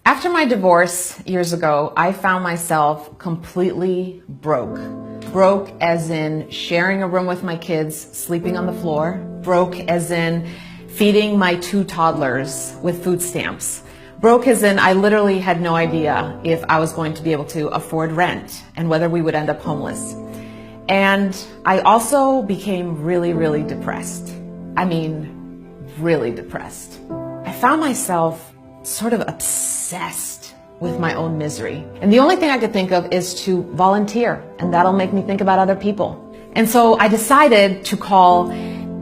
After my divorce years ago, I found myself completely broke. Broke as in sharing a room with my kids, sleeping on the floor. Broke as in feeding my 2 toddlers with food stamps. Broke as in I literally had no idea if I was going to be able to afford rent and whether we would end up homeless. And I also became really depressed. I mean, really depressed. I found myself sort of obsessed with my own misery. And the only thing I could think of is to volunteer, and that'll make me think about other people. And so I decided to call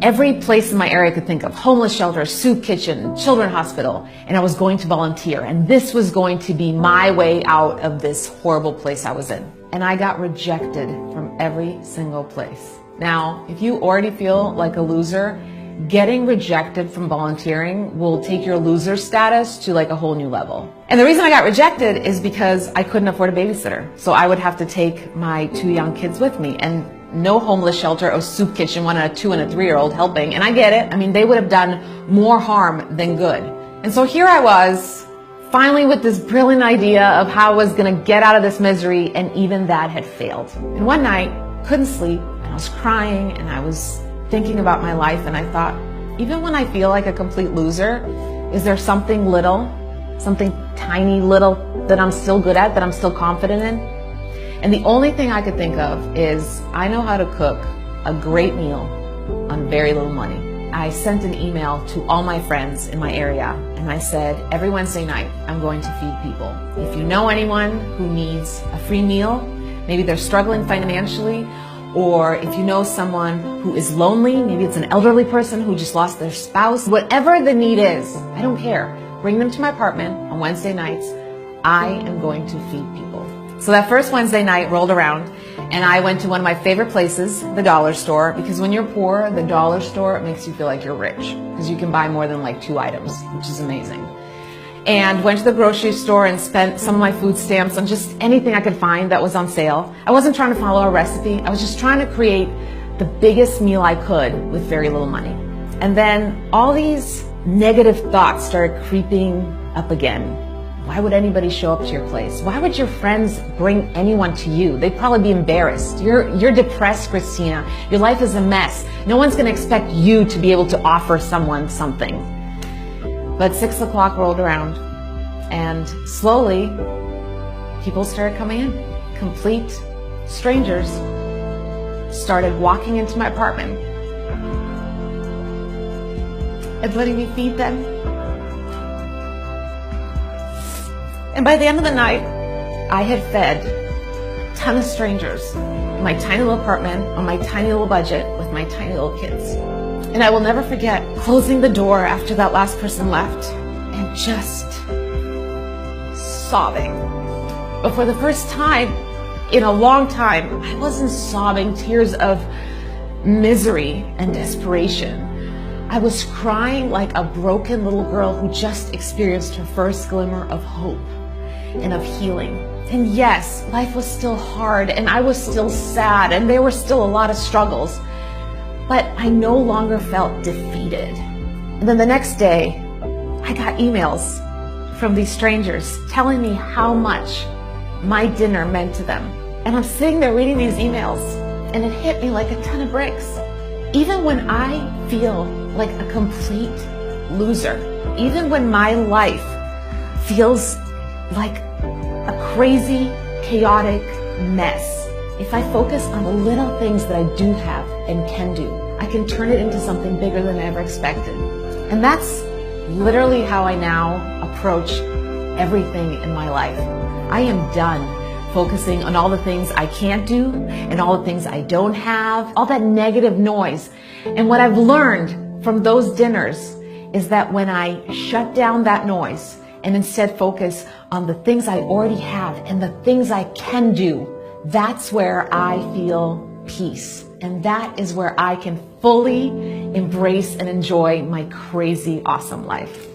every place in my area I could think of, homeless shelter, soup kitchen, children's hospital, and I was going to volunteer. And this was going to be my way out of this horrible place I was in. And I got rejected from every single place. Now, if you already feel like a loser, getting rejected from volunteering will take your loser status to like a whole new level. And the reason I got rejected is because I couldn't afford a babysitter. So I would have to take my 2 young kids with me, and no homeless shelter or soup kitchen wanted a 2 and a 3-year-old helping. And I get it. I mean, they would have done more harm than good. And so here I was, finally with this brilliant idea of how I was going to get out of this misery, and even that had failed. And one night, couldn't sleep, and I was crying, and I was thinking about my life, and I thought, even when I feel like a complete loser, is there something little, something tiny little that I'm still good at, that I'm still confident in? And the only thing I could think of is I know how to cook a great meal on very little money. I sent an email to all my friends in my area, and I said, every Wednesday night, I'm going to feed people. If you know anyone who needs a free meal, maybe they're struggling financially, or if you know someone who is lonely, maybe it's an elderly person who just lost their spouse, whatever the need is, I don't care. Bring them to my apartment on Wednesday nights. I am going to feed people. So that first Wednesday night rolled around, and I went to one of my favorite places, the dollar store, because when you're poor, the dollar store makes you feel like you're rich, because you can buy more than like 2 items, which is amazing. And went to the grocery store and spent some of my food stamps on just anything I could find that was on sale. I wasn't trying to follow a recipe. I was just trying to create the biggest meal I could with very little money. And then all these negative thoughts started creeping up again. Why would anybody show up to your place? Why would your friends bring anyone to you? They'd probably be embarrassed. You're depressed, Christina. Your life is a mess. No one's going to expect you to be able to offer someone something. But 6 o'clock rolled around, and slowly people started coming in. Complete strangers started walking into my apartment and letting me feed them. And by the end of the night, I had fed a ton of strangers in my tiny little apartment on my tiny little budget with my tiny little kids. And I will never forget closing the door after that last person left and just sobbing. But for the first time in a long time, I wasn't sobbing tears of misery and desperation. I was crying like a broken little girl who just experienced her first glimmer of hope and of healing. And yes, life was still hard, and I was still sad, and there were still a lot of struggles. But I no longer felt defeated. And then the next day, I got emails from these strangers telling me how much my dinner meant to them. And I'm sitting there reading these emails, and it hit me like a ton of bricks. Even when I feel like a complete loser, even when my life feels like a crazy, chaotic mess, if I focus on the little things that I do have and can do, I can turn it into something bigger than I ever expected. And that's literally how I now approach everything in my life. I am done focusing on all the things I can't do and all the things I don't have, all that negative noise. And what I've learned from those dinners is that when I shut down that noise and instead focus on the things I already have and the things I can do, that's where I feel peace. And that is where I can fully embrace and enjoy my crazy, awesome life.